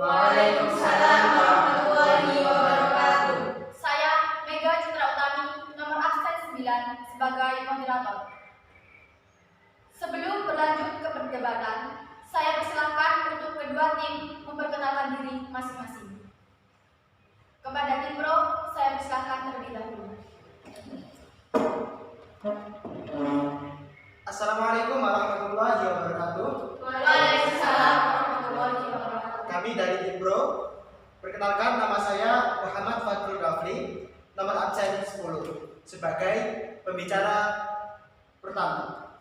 Waalaikumsalam warahmatullahi wabarakatuh. Saya Mega Citra Utami, nomor absen 9 sebagai moderator. Sebelum berlanjut ke perdebatan, saya persilahkan untuk kedua tim memperkenalkan diri masing-masing. Kepada tim pro, saya persilahkan terlebih dahulu. Assalamualaikum warahmatullahi wabarakatuh. Waalaikumsalam warahmatullahi wabarakatuh. Kami dari tim pro. Perkenalkan, nama saya Muhammad Fadrul Rafli, nomor absen 10 sebagai pembicara pertama.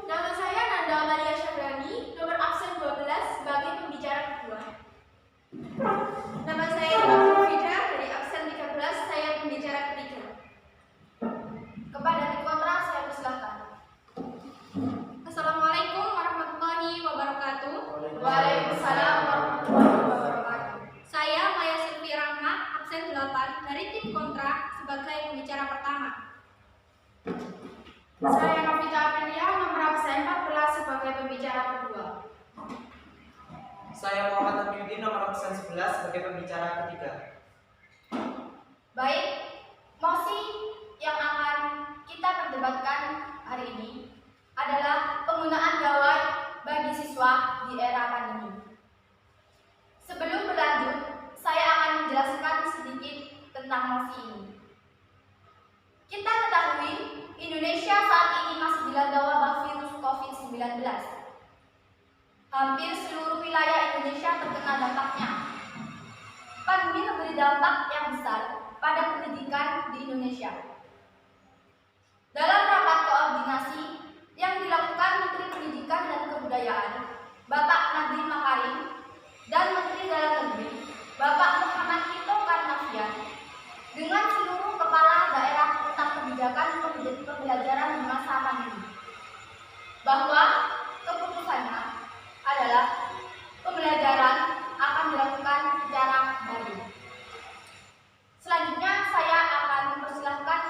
Nama saya Nanda Amalia Syahrani, nomor absen 12 sebagai pembicara kedua. Nama saya Fida, dari absen 13, saya pembicara ketiga. Kepada tim kontra, saya persilahkan. Assalamualaikum warahmatullahi wabarakatuh. Waalaikumsalam warahmatullahi wabarakatuh. Saya Maya Silvi Rahma, absen 8 dari tim kontra sebagai pembicara pertama. Saya Novita Aprilia, nomor absen 14 sebagai pembicara kedua. Saya Muhammad Abiudin, nomor absen 11 sebagai pembicara ketiga. Baik, mosi yang akan kita perdebatkan hari ini adalah penggunaan gawai bagi siswa di era pandemi. Sebelum berlanjut, saya akan menjelaskan sedikit tentang mosi ini. Kita ketahui, Indonesia saat ini masih dilanda wabah virus COVID-19. Hampir seluruh wilayah Indonesia terkena dampaknya. Pandemi memberi dampak yang besar pada pendidikan di Indonesia. Dalam rapat koordinasi yang dilakukan Menteri Pendidikan dan Kebudayaan, Bapak Nadiem Makarim, dan Menteri Dalam Negeri, Bapak Muhammad Tito Karnavian, dengan seluruh kepala daerah tentang kebijakan pembelajaran di masa pandemi, bahwa keputusannya adalah pembelajaran akan dilakukan secara daring. Selanjutnya saya akan mempersilahkan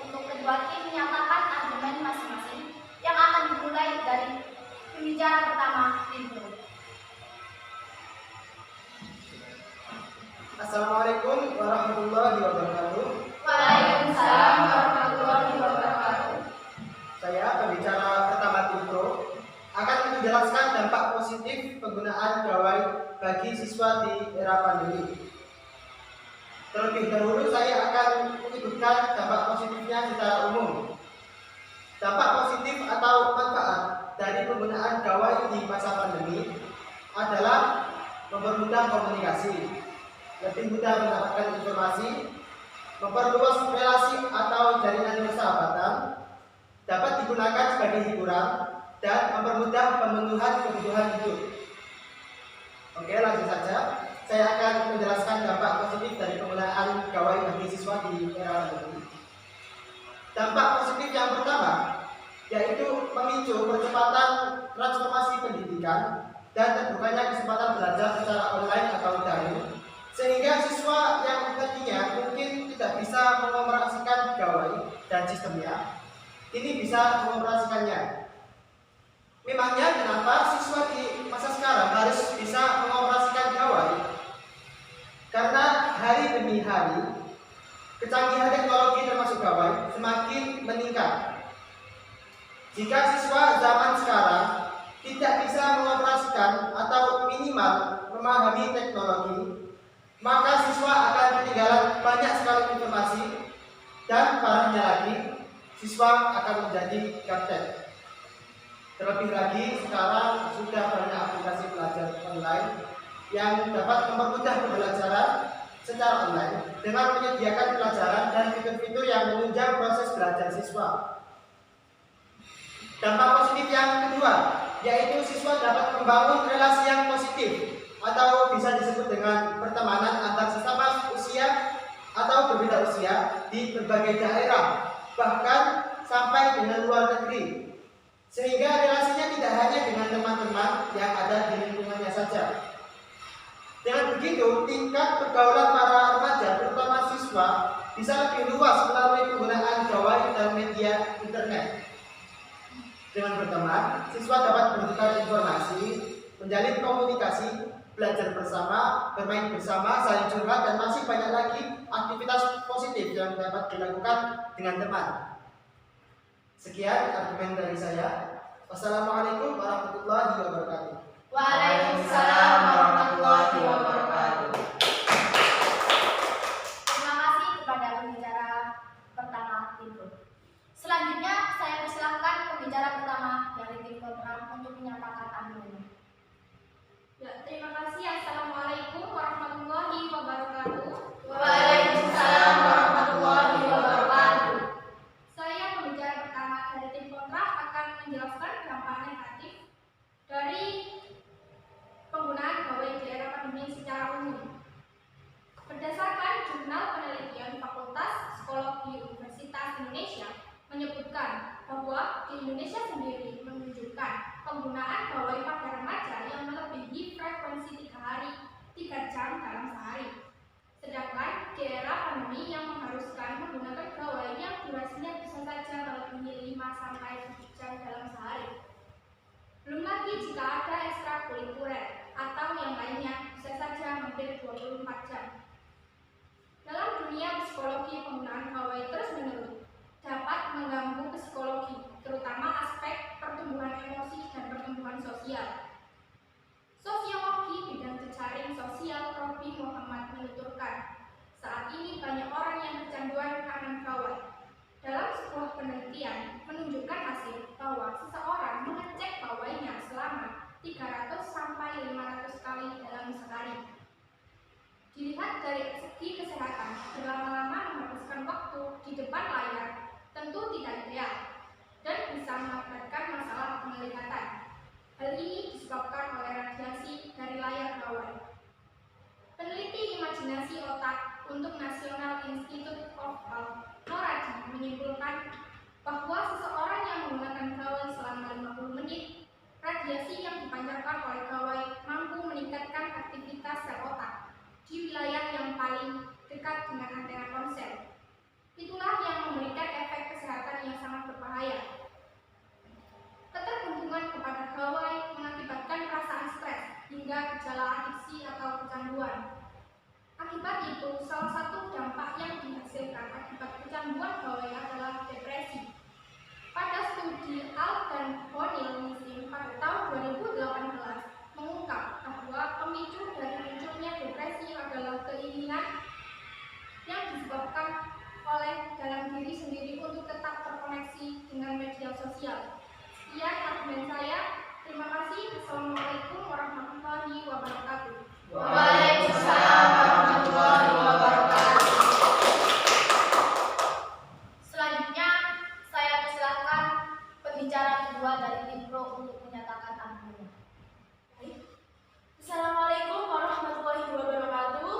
untuk kedua tim menyatakan argumen masing-masing yang akan dimulai dari pembicara pertama, tim pro. Assalamualaikum warahmatullahi wabarakatuh. Waalaikumsalam warahmatullahi wabarakatuh. Saya pembicara pertama tim pro akan menjelaskan dampak positif penggunaan gawai bagi siswa di era pandemi. Terlebih dahulu saya akan menyebutkan dampak positifnya secara umum. Dampak positif atau manfaat dari penggunaan gawai di masa pandemi adalah mempermudah komunikasi, lebih mudah mendapatkan informasi, memperluas relasi atau jaringan persahabatan, dapat digunakan sebagai hiburan, dan mempermudah pemenuhan kebutuhan hidup. Oke, langsung saja. Saya akan menjelaskan dampak positif dari penggunaan gawai bagi siswa di era pandemi. Dampak positif yang pertama yaitu memicu percepatan transformasi pendidikan dan terbukanya kesempatan belajar secara online atau daring, sehingga siswa yang tadinya mungkin tidak bisa mengoperasikan gawai dan sistemnya, ini bisa mengoperasikannya. Memangnya kenapa siswa di masa sekarang harus bisa mengoperasikan gawai? Karena hari demi hari, kecanggihan teknologi termasuk gawai semakin meningkat. Jika siswa zaman sekarang tidak bisa mengoperasikan atau minimal memahami teknologi, maka siswa akan ketinggalan banyak sekali informasi dan parahnya lagi, siswa akan menjadi gaptek. Terlebih lagi sekarang sudah banyak aplikasi belajar online yang dapat mempermudah pembelajaran secara online dengan menyediakan pelajaran dan fitur-fitur yang menunjang proses belajar siswa. Dampak positif yang kedua yaitu siswa dapat membangun relasi yang positif atau bisa disebut dengan pertemanan antar sesama usia atau berbeda usia di berbagai daerah, bahkan sampai dengan luar negeri. Sehingga relasinya tidak hanya dengan teman-teman yang ada di lingkungannya saja. Dengan begitu, tingkat pergaulan para remaja, terutama siswa, bisa lebih luas melalui penggunaan gawai dan media internet. Dengan berteman, siswa dapat bertukar informasi, menjalin komunikasi, belajar bersama, bermain bersama, saling curhat, dan masih banyak lagi aktivitas positif yang dapat dilakukan dengan teman. Sekian argumen dari saya. Wassalamualaikum warahmatullahi wabarakatuh. Waalaikumsalam warahmatullahi wabarakatuh. Terima kasih kepada pembicara pertama itu. Selanjutnya saya persilahkan pembicara pertama dari tim kontra untuk menyatakan argumennya. Ya, terima kasih. Assalamualaikum warahmatullahi wabarakatuh. Waalaikumsalam warahmatullahi wabarakatuh. Saya pembicara pertama dari tim kontra akan menjelaskan dampak negatif dari penggunaan gawai di era pandemi secara umum. Berdasarkan jurnal penelitian Fakultas Psikologi Universitas Indonesia menyebutkan bahwa di Indonesia sendiri menunjukkan penggunaan gawai pada remaja yang melebihi frekuensi 3 jam dalam sehari. Sedangkan di era pandemi yang mengharuskan menggunakan gawai yang durasinya bisa saja melebihi 5-7 jam dalam sehari. Belum lagi jika ada ekstrakurikuler atau yang lainnya bisa saja hampir 24 jam. Dalam dunia psikologi, penggunaan gawai terus-menerus dapat mengganggu psikologi, terutama aspek pertumbuhan emosi dan pertumbuhan sosial. Sosiologi bidang jejaring sosial Prof. Muhammad menuturkan, saat ini banyak orang yang kecanduan akan gawai. Dalam sebuah penelitian menunjukkan hasil bahwa seseorang mengecek gawainya selama 300 sampai 500 kali dalam sehari. Dilihat dari segi kesehatan, berlama-lama menghabiskan waktu di depan layar tentu tidak ideal dan bisa mengakibatkan masalah penglihatan. Hal ini disebabkan oleh radiasi dari layar gawai. Peneliti imajinasi otak untuk National Institute of Health, Noradi, menyimpulkan bahwa seseorang yang menggunakan gawai selama 50 menit, radiasi yang dipancarkan oleh gawai mampu meningkatkan aktivitas sel otak di wilayah yang paling dekat dengan antena ponsel. Itulah yang memberikan efek kesehatan yang sangat berbahaya. Ketergantungan kepada gawai mengakibatkan perasaan stres hingga gejala adiksi atau kecanduan. Akibat itu, salah satu dampak yang dihasilkan akibat kecanduan gawai adalah depresi. Pada studi Al dan Honil Nissim pada tahun 2018 mengungkap bahwa pemicu dari munculnya depresi adalah keinginan yang disebabkan oleh dalam diri sendiri untuk tetap terkoneksi dengan media sosial. Sekian argumen saya. Terima kasih. Assalamualaikum warahmatullahi wabarakatuh. Waalaikumsalam warahmatullahi wabarakatuh. Selanjutnya saya persilahkan pembicara kedua dari tim pro untuk menyatakan argumennya. Assalamualaikum warahmatullahi wabarakatuh.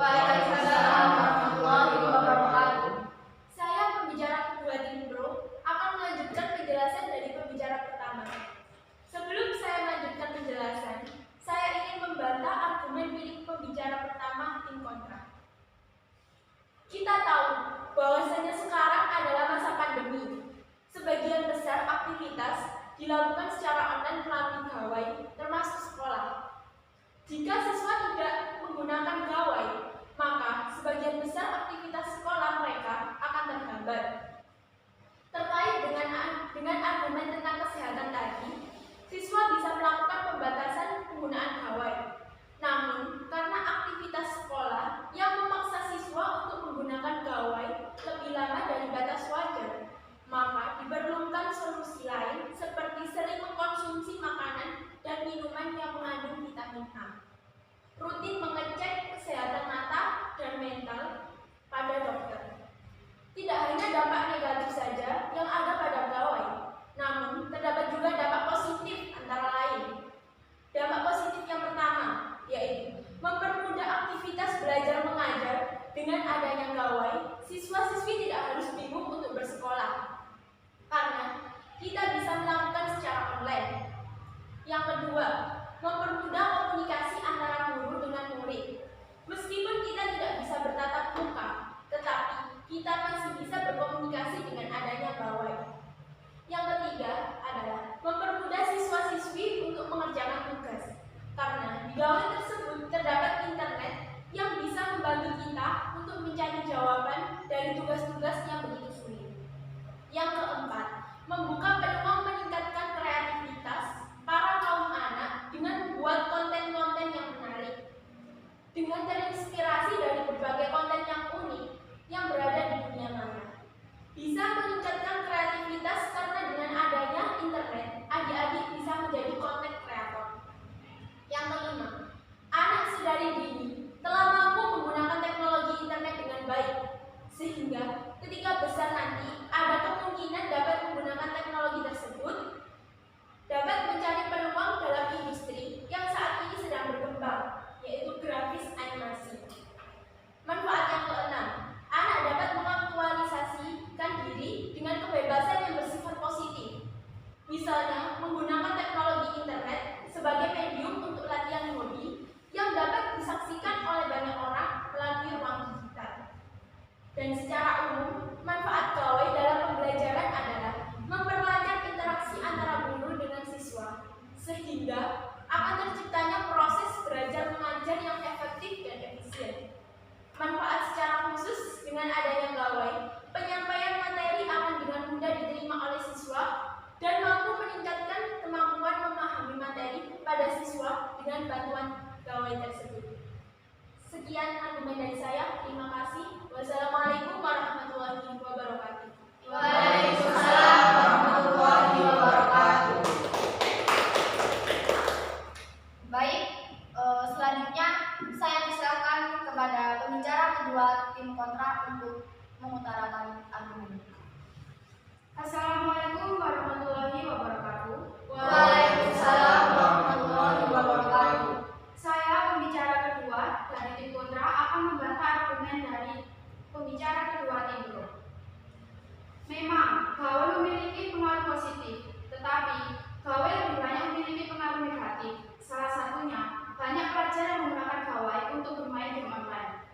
Waalaikumsalam warahmatullahi wabarakatuh. Saya pembicara kedua tim pro akan melanjutkan penjelasan dari pembicara pertama. Sebelum saya melanjutkan penjelasan, saya ingin membantah argumen milik pembicara pertama tim kontra. Kita tahu bahwasanya sekarang adalah masa pandemi. Sebagian besar aktivitas dilakukan secara online melalui gawai, termasuk sekolah. Jika siswa tidak menggunakan gawai, maka sebagian besar aktivitas sekolah mereka akan terhambat. Terkait dengan argumen tentang kesehatan tadi, siswa bisa melakukan pembatasan penggunaan gawai. Namun, karena aktivitas sekolah yang memaksa siswa untuk menggunakan gawai lebih lama dari batas wajar, maka diperlukan solusi lain seperti sering mengkonsumsi makanan dan minuman yang mengandung vitamin A. Rutin mengecek kesehatan mata dan mental pada dokter. Tidak hanya dampak negatif saja yang ada pada gawai, namun terdapat juga dampak positif antara lain. Dampak positif yang pertama yaitu mempermudah aktivitas belajar mengajar. Dengan adanya gawai, siswa-siswi tidak harus bingung untuk bersekolah karena kita bisa melakukan secara online. Yang kedua, mempermudah komunikasi antara guru dengan murid. Meskipun kita tidak bisa bertatap muka, tetapi kita masih bisa berkomunikasi dengan adanya gawai. Yang ketiga adalah mempermudah siswa-siswi untuk mengerjakan tugas. siswa dengan bantuan gawai tersebut. Sekian argumen dari saya. Terima kasih. Wassalamualaikum warahmatullahi wabarakatuh. Waalaikumsalam warahmatullahi wabarakatuh. Baik, selanjutnya saya persilakan kepada pembicara kedua tim kontra untuk mengutarakan argumen. Assalamualaikum warahmatullahi wabarakatuh. Waalaikumsalam warahmatullahi wabarakatuh. Saya pembicara kedua dari tim kontra akan membantah argumen dari pembicara kedua tim pro. Memang gawai memiliki pengaruh positif, tetapi gawai lebih banyak memiliki pengaruh negatif. Salah satunya, banyak pelajar yang menggunakan gawai untuk bermain game online.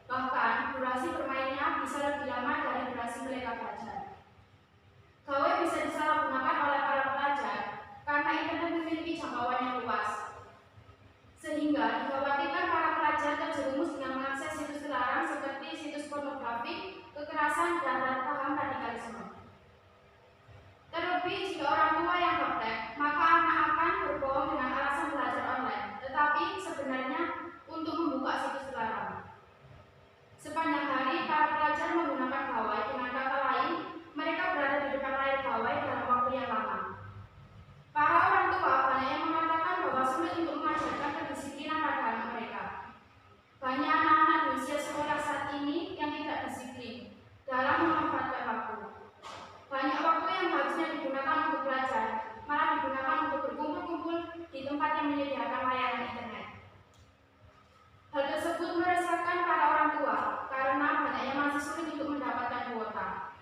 Bahkan, durasi bermainnya bisa lebih lama dari durasi mereka belajar. Gawai bisa disalahgunakan oleh para pelajar karena internet memiliki jangkauan yang luas. Sehingga dikhawatirkan para pelajar terjerumus dengan mengakses situs terlarang seperti situs pornografi, kekerasan, dan paham radikalisme. Terlebih jika orang tua yang gaptek, maka anak akan berbohong dengan alasan belajar online, tetapi sebenarnya untuk membuka situs terlarang. Sepanjang hari, para pelajar menggunakan gawai. Dengan kata lain, mereka berada di depan layar gawai dalam waktu yang lama. Para orang tua banyak yang mengatakan bahwa sulit untuk mengajarkan kedisiplinan pada anak mereka. Banyak anak-anak di usia sekolah saat ini yang tidak disiplin dalam memanfaatkan waktu. Banyak waktu yang harusnya digunakan untuk belajar, malah digunakan untuk berkumpul-kumpul di tempat yang menyediakan layanan internet. Hal tersebut meresahkan para orang tua karena banyaknya masih sulit untuk mendapatkan kuota.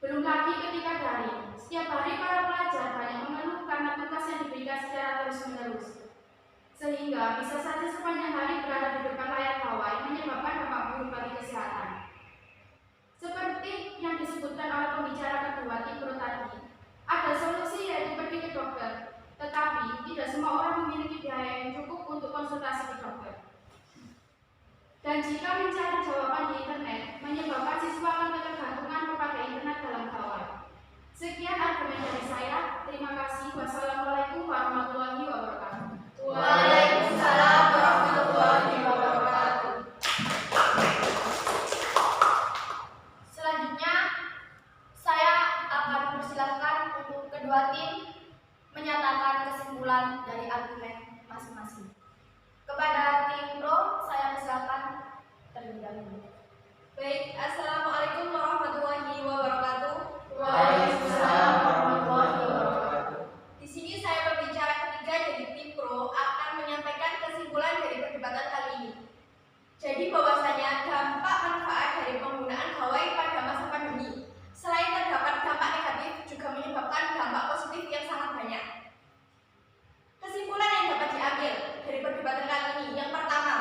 Belum lagi ketika daring, setiap hari para pelajar banyak mengeluh karena tugas yang diberikan secara terus-menerus. Sehingga bisa saja sepanjang hari berada di depan layar gawai menyebabkan dampak buruk bagi kesehatan. Seperti yang disebutkan oleh pembicara kedua tim pro tadi, ada solusi yaitu pergi ke dokter, tetapi tidak semua orang memiliki biaya yang cukup untuk konsultasi ke dokter. Dan jika mencari jawaban di internet, menyebabkan siswa akan ketergantungan kepada internet dalam gawai. Sekian argumen dari saya. Terima kasih. Wassalamualaikum warahmatullahi wabarakatuh. Waalaikumsalam warahmatullahi wabarakatuh. Selanjutnya, saya akan persilakan untuk kedua tim menyatakan kesimpulan dari argumen masing-masing. Kepada tim pro, saya persilakan terlebih dahulu. Baik, assalamualaikum warahmatullahi wabarakatuh. Waalaikumsalam warahmatullahi wabarakatuh. Di sini saya berbicara ketiga dari tim pro akan menyampaikan kesimpulan dari perdebatan kali ini. Jadi bahwasanya dampak manfaat dari penggunaan gawai pada masa pandemi, selain terdapat dampak negatif, juga menyebabkan dampak positif yang sangat banyak. Kesimpulan yang dapat diambil dari perdebatan kali ini, yang pertama,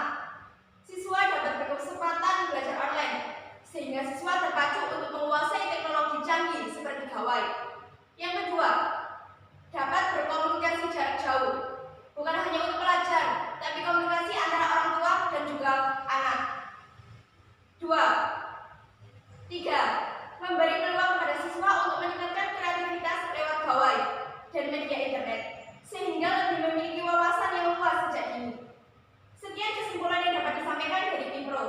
siswa dapat berkesempatan belajar online, sehingga siswa terpacu untuk menguasai teknologi canggih seperti gawai. Yang kedua, dapat berkomunikasi jarak jauh, bukan hanya untuk pelajar, tapi komunikasi antara orang tua dan juga anak. Dua, tiga, memberi peluang kepada siswa untuk meningkatkan kreativitas lewat gawai dan media internet, sehingga lebih memiliki wawasan yang luas sejak dini. Sekian kesimpulan yang dapat disampaikan dari tim pro.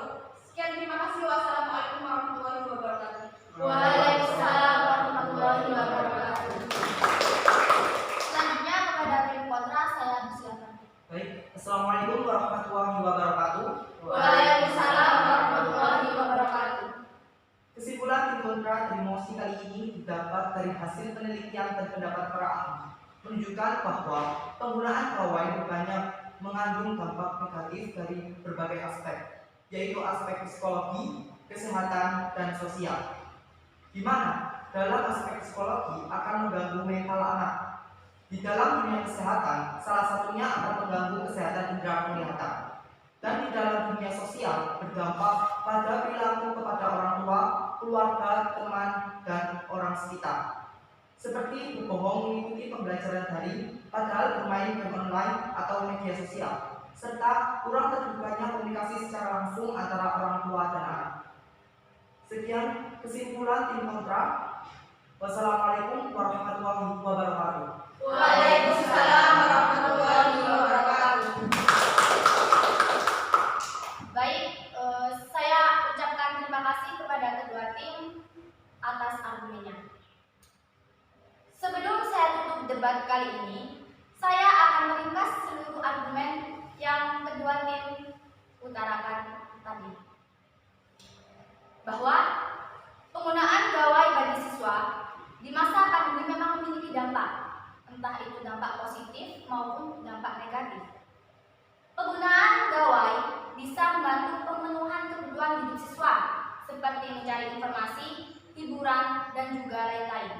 Sekian, terima kasih. Wassalamualaikum warahmatullahi wabarakatuh. Waalaikumsalam warahmatullahi wabarakatuh. Selanjutnya kepada tim kontra, saya persilakan. Baik, Assalamualaikum warahmatullahi wabarakatuh. Waalaikumsalam warahmatullahi wabarakatuh. Kesimpulan tim kontra dari mosi kali ini didapat dari hasil penelitian dan pendapat para ahli, menunjukkan bahwa penggunaan gawai banyak mengandung dampak negatif dari berbagai aspek, yaitu aspek psikologi, kesehatan, dan sosial. Di mana dalam aspek psikologi akan mengganggu mental anak. Di dalam dunia kesehatan, salah satunya akan mengganggu kesehatan indera penglihatan. Dan di dalam dunia sosial berdampak pada perilaku kepada orang tua, keluarga, teman, dan orang sekitar. Seperti berbohong mengikuti pembelajaran daring, padahal bermain game online atau media sosial, serta kurang terbukanya komunikasi secara langsung antara orang tua dan anak. Sekian kesimpulan tim kontra. Wassalamualaikum warahmatullahi wabarakatuh. Waalaikumsalam warahmatullahi wabarakatuh. argumen yang kedua tim utarakan tadi, bahwa penggunaan gawai bagi siswa di masa pandemi memang memiliki dampak, entah itu dampak positif maupun dampak negatif. Penggunaan gawai bisa membantu pemenuhan kebutuhan hidup siswa seperti mencari informasi, hiburan, dan juga lain-lain.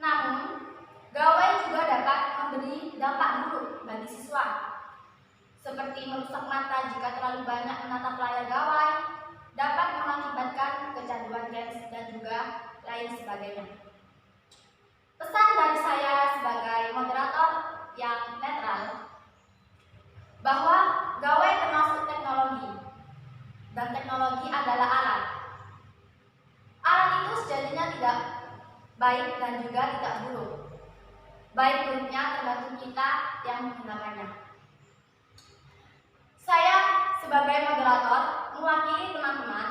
Namun, gawai juga dapat memberi dampak buruk bagi siswa, seperti merusak mata jika terlalu banyak menatap layar gawai, dapat mengakibatkan kecanduan games dan juga lain sebagainya. Pesan dari saya sebagai moderator yang netral, bahwa gawai termasuk teknologi, dan teknologi adalah alat. Alat itu sejatinya tidak baik dan juga tidak buruk. Baik buruknya tergantung kita yang menggunakannya. Saya sebagai moderator mewakili teman-teman,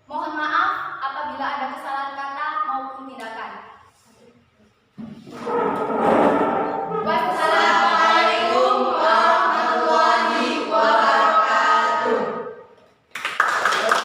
mohon maaf apabila ada kesalahan kata maupun tindakan.